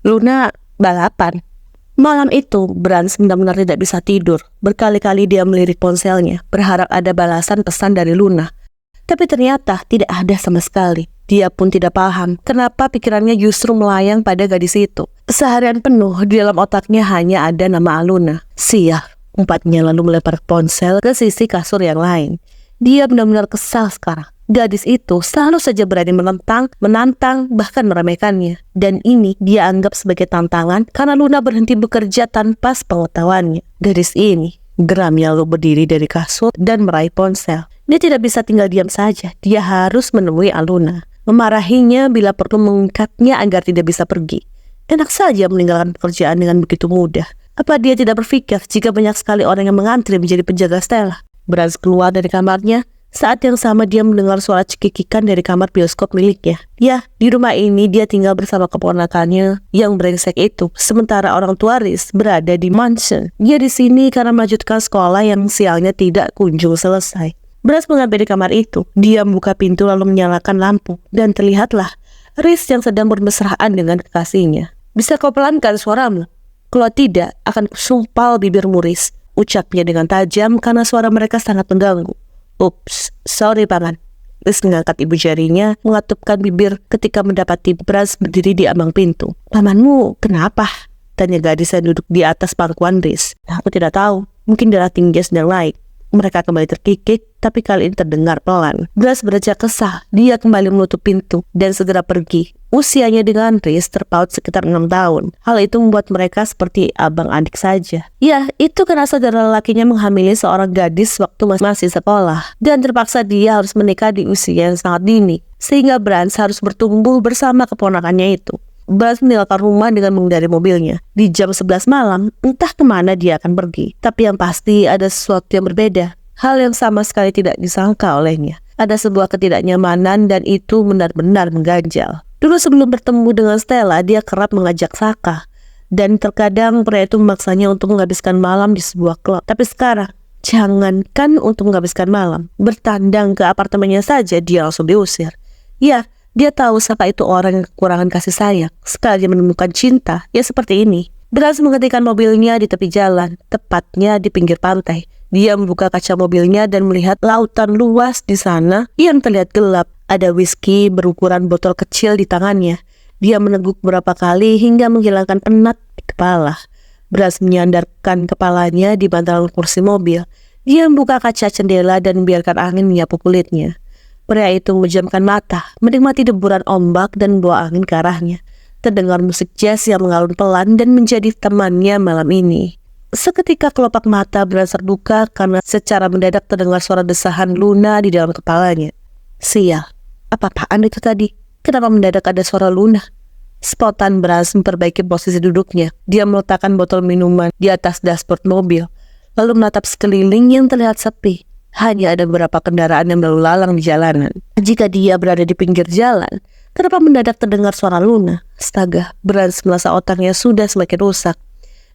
Luna balapan. Malam itu, Brans benar-benar tidak bisa tidur. Berkali-kali dia melirik ponselnya, berharap ada balasan pesan dari Luna. Tapi ternyata tidak ada sama sekali. Dia pun tidak paham kenapa pikirannya justru melayang pada gadis itu. Seharian penuh di dalam otaknya hanya ada nama Aluna. Sial, umpatnya lalu melempar ponsel ke sisi kasur yang lain. Dia benar-benar kesal sekarang. Gadis itu selalu saja berani menantang, bahkan meremehkannya. Dan ini dia anggap sebagai tantangan karena Luna berhenti bekerja tanpa sepengetahuannya. Gadis ini geramnya lalu berdiri dari kasur dan meraih ponsel. Dia tidak bisa tinggal diam saja. Dia harus menemui Aluna, memarahinya bila perlu, mengangkatnya agar tidak bisa pergi. Enak saja meninggalkan pekerjaan dengan begitu mudah. Apa dia tidak berpikir jika banyak sekali orang yang mengantri menjadi penjaga Stella? Brans keluar dari kamarnya. Saat yang sama dia mendengar suara cekikikan dari kamar bioskop miliknya. Ya, di rumah ini dia tinggal bersama keponakannya yang brengsek itu. Sementara orang tua Riz berada di mansion. Dia di sini karena melanjutkan sekolah yang sialnya tidak kunjung selesai. Brans mengambil di kamar itu. Dia membuka pintu lalu menyalakan lampu. Dan terlihatlah Riz yang sedang bermesraan dengan kekasihnya. Bisa kau pelankan suaramu? Kalau tidak, akan kusumpal bibirmu, Riz, ucapnya dengan tajam karena suara mereka sangat mengganggu. Ups, sorry paman. Riz mengangkat ibu jarinya, mengatupkan bibir ketika mendapati Brans berdiri di ambang pintu. Pamanmu kenapa? Tanya gadis yang duduk di atas pangkuan Riz. Aku tidak tahu, mungkin darah tingginya sedang naik. Mereka kembali terkikik, tapi kali ini terdengar pelan. Brans beranjak kesal. Dia kembali menutup pintu dan segera pergi. Usianya dengan Riz terpaut sekitar 6 tahun. Hal itu membuat mereka seperti abang adik saja. Ya, itu karena saudara lelakinya menghamili seorang gadis waktu masih sekolah. Dan terpaksa dia harus menikah di usia yang sangat dini. Sehingga Brans harus bertumbuh bersama keponakannya itu. Brans meninggalkan rumah dengan mengendari mobilnya. Di jam 11 malam, entah kemana dia akan pergi. Tapi yang pasti ada sesuatu yang berbeda. Hal yang sama sekali tidak disangka olehnya. Ada sebuah ketidaknyamanan dan itu benar-benar mengganjal. Dulu sebelum bertemu dengan Stella, dia kerap mengajak Saka. Dan terkadang pria itu memaksanya untuk menghabiskan malam di sebuah klub. Tapi sekarang, jangankan untuk menghabiskan malam. Bertandang ke apartemennya saja dia langsung diusir. Ya, dia tahu Saka itu orang yang kekurangan kasih sayang. Sekali dia menemukan cinta, ya seperti ini. Brans menghentikan mobilnya di tepi jalan, tepatnya di pinggir pantai. Dia membuka kaca mobilnya dan melihat lautan luas di sana yang terlihat gelap. Ada whisky berukuran botol kecil di tangannya. Dia meneguk beberapa kali hingga menghilangkan penat di kepala. Brans menyandarkan kepalanya di bantalan kursi mobil. Dia membuka kaca jendela dan membiarkan angin menyapu kulitnya. Pria itu memejamkan mata, menikmati deburan ombak dan membawa angin ke arahnya. Terdengar musik jazz yang mengalun pelan dan menjadi temannya malam ini. Seketika kelopak mata Brans terbuka karena secara mendadak terdengar suara desahan Luna di dalam kepalanya. Sial, apa-apaan itu tadi? Kenapa mendadak ada suara Luna? Spontan Brans memperbaiki posisi duduknya. Dia meletakkan botol minuman di atas dashboard mobil, lalu menatap sekeliling yang terlihat sepi. Hanya ada beberapa kendaraan yang berlalu lalang di jalanan. Jika dia berada di pinggir jalan, kenapa mendadak terdengar suara Luna? Astaga, Brans merasa otaknya sudah semakin rusak.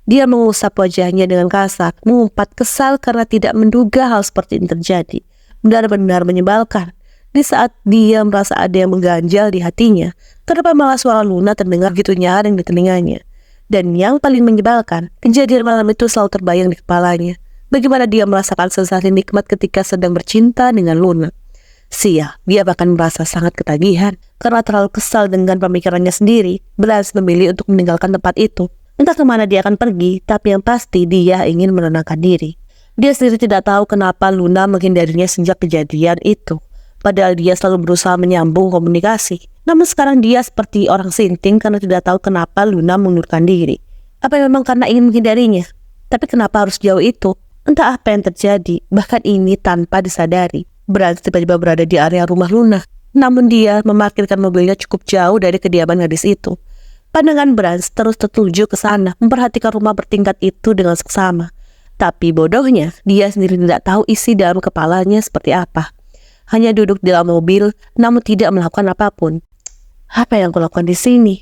Dia mengusap wajahnya dengan kasar, mengumpat kesal karena tidak menduga hal seperti ini terjadi. Benar-benar menyebalkan. Di saat dia merasa ada yang mengganjal di hatinya, kenapa malah suara Luna terdengar gitu nyaring di telinganya? Dan yang paling menyebalkan, kejadian malam itu selalu terbayang di kepalanya. Bagaimana dia merasakan sensasi nikmat ketika sedang bercinta dengan Luna. Sial, dia bahkan merasa sangat ketagihan. Karena terlalu kesal dengan pemikirannya sendiri, Brans memilih untuk meninggalkan tempat itu. Entah kemana dia akan pergi, tapi yang pasti dia ingin menenangkan diri. Dia sendiri tidak tahu kenapa Luna menghindarinya sejak kejadian itu. Padahal dia selalu berusaha menyambung komunikasi. Namun sekarang dia seperti orang sinting karena tidak tahu kenapa Luna mengundurkan diri. Apa memang karena ingin menghindarinya? Tapi kenapa harus jauh itu? Entah apa yang terjadi, bahkan ini tanpa disadari. Brans tiba-tiba berada di area rumah Luna. Namun dia memarkirkan mobilnya cukup jauh dari kediaman gadis itu. Pandangan Brans terus tertuju ke sana, memperhatikan rumah bertingkat itu dengan seksama. Tapi bodohnya, dia sendiri tidak tahu isi dalam kepalanya seperti apa. Hanya duduk di dalam mobil, namun tidak melakukan apapun. Apa yang kulakukan di sini?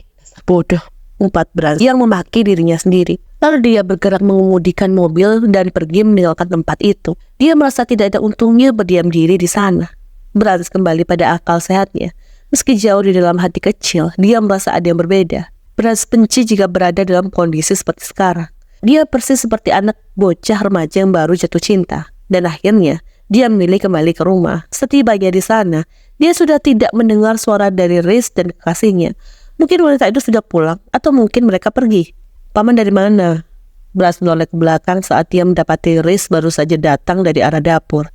Bodoh, umpat Brans yang memaki dirinya sendiri. Lalu dia bergerak mengemudikan mobil dan pergi meninggalkan tempat itu. Dia merasa tidak ada untungnya berdiam diri di sana. Brans kembali pada akal sehatnya. Meski jauh di dalam hati kecil, dia merasa ada yang berbeda. Brans benci jika berada dalam kondisi seperti sekarang. Dia persis seperti anak bocah remaja yang baru jatuh cinta. Dan akhirnya, dia memilih kembali ke rumah. Setibanya di sana, dia sudah tidak mendengar suara dari Riz dan kekasihnya. Mungkin wanita itu sudah pulang, atau mungkin mereka pergi. Paman dari mana? Brans menoleh ke belakang saat dia mendapati Riz baru saja datang dari arah dapur.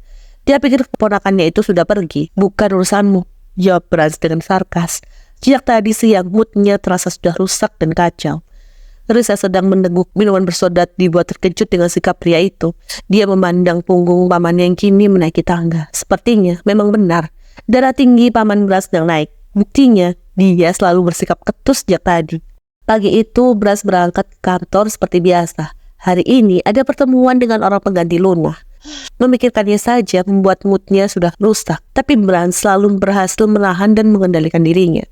Dia pikir keponakannya itu sudah pergi. Bukan urusanmu, jawab Brans dengan sarkas. Sejak tadi siang, moodnya terasa sudah rusak dan kacau. Riz yang sedang meneguk minuman bersoda dibuat terkejut dengan sikap pria itu. Dia memandang punggung pamannya yang kini menaiki tangga. Sepertinya memang benar, darah tinggi paman Brans sedang naik. Buktinya, dia selalu bersikap ketus sejak tadi. Pagi itu, Brans berangkat ke kantor seperti biasa. Hari ini ada pertemuan dengan orang pengganti Luna. Memikirkannya saja membuat moodnya sudah rusak. Tapi Brans selalu berhasil menahan dan mengendalikan dirinya.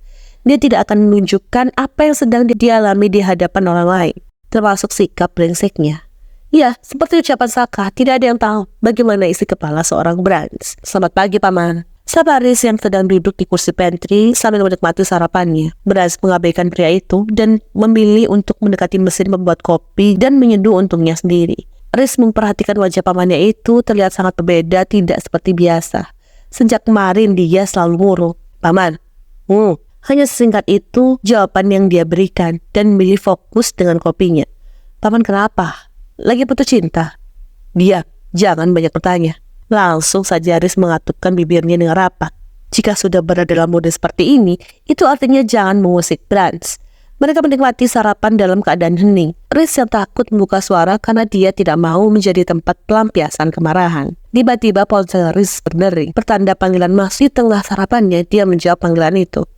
Dia tidak akan menunjukkan apa yang sedang dialami di hadapan orang lain, termasuk sikap brengseknya. Ya, seperti ucapan Saka, tidak ada yang tahu bagaimana isi kepala seorang Brans. Selamat pagi, Paman. Sapa Riz yang sedang duduk di kursi pantry sambil menikmati sarapannya. Brans mengabaikan pria itu dan memilih untuk mendekati mesin membuat kopi dan menyeduh untungnya sendiri. Riz memperhatikan wajah pamannya itu terlihat sangat berbeda, tidak seperti biasa. Sejak kemarin dia selalu murung. Paman, hanya sesingkat itu jawaban yang dia berikan dan memilih fokus dengan kopinya. Paman kenapa? Lagi putus cinta? Dia, jangan banyak bertanya. Langsung saja Riz mengatupkan bibirnya dengan rapat. Jika sudah berada dalam mode seperti ini, itu artinya jangan mengusik Brans. Mereka menikmati sarapan dalam keadaan hening. Riz yang takut membuka suara karena dia tidak mau menjadi tempat pelampiasan kemarahan. Tiba-tiba ponsel Riz berdering. Pertanda panggilan masih tengah sarapannya, dia menjawab panggilan itu.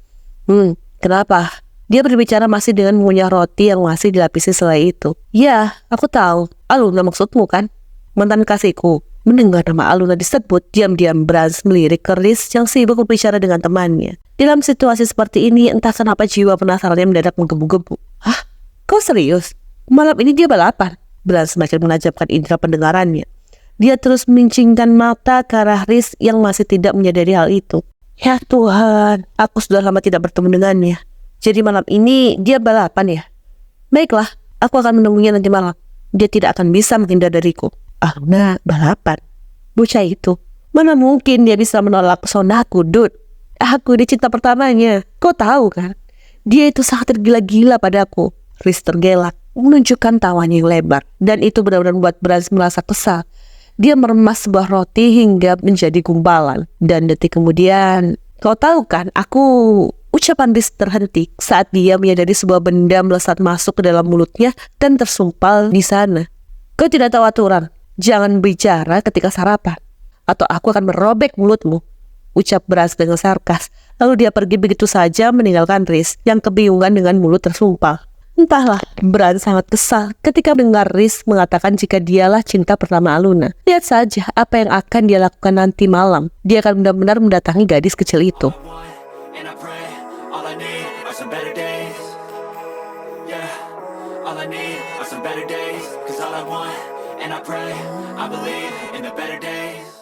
Kenapa? Dia berbicara masih dengan mengunyah roti yang masih dilapisi selai itu. Ya, aku tahu. Aluna maksudmu kan? Mantan kasihku. Mendengar nama Aluna disebut, diam-diam Brans melirik ke Riz yang sibuk berbicara dengan temannya. Dalam situasi seperti ini, entah kenapa jiwa penasarannya mendadak menggebu-gebu. Hah? Kau serius? Malam ini dia balapan? Brans semakin menajamkan indera pendengarannya. Dia terus memincingkan mata ke arah Riz yang masih tidak menyadari hal itu. Ya Tuhan, aku sudah lama tidak bertemu dengannya. Jadi malam ini dia balapan ya? Baiklah, aku akan menunggunya nanti malam. Dia tidak akan bisa menghindar dariku. Aluna balapan? Bocah itu, mana mungkin dia bisa menolak pesonaku, Dud? Aku di cinta pertamanya. Kau tahu kan? Dia itu sangat tergila-gila padaku. Riz tergelak, menunjukkan tawanya yang lebar. Dan itu benar-benar membuat Brans merasa kesal. Dia meremas sebuah roti hingga menjadi gumpalan. Dan detik kemudian, kau tahu kan, ucapan Riz terhenti saat dia menyadari sebuah benda melesat masuk ke dalam mulutnya dan tersumpal di sana. Kau tidak tahu aturan. Jangan bicara ketika sarapan, atau aku akan merobek mulutmu, ucap Brans dengan sarkas. Lalu dia pergi begitu saja meninggalkan Riz yang kebingungan dengan mulut tersumpal. Entahlah, Brans sangat kesal ketika mendengar Riz mengatakan jika dialah cinta pertama Aluna. Lihat saja apa yang akan dia lakukan nanti malam. Dia akan benar-benar mendatangi gadis kecil itu. And I pray, I believe in the better days.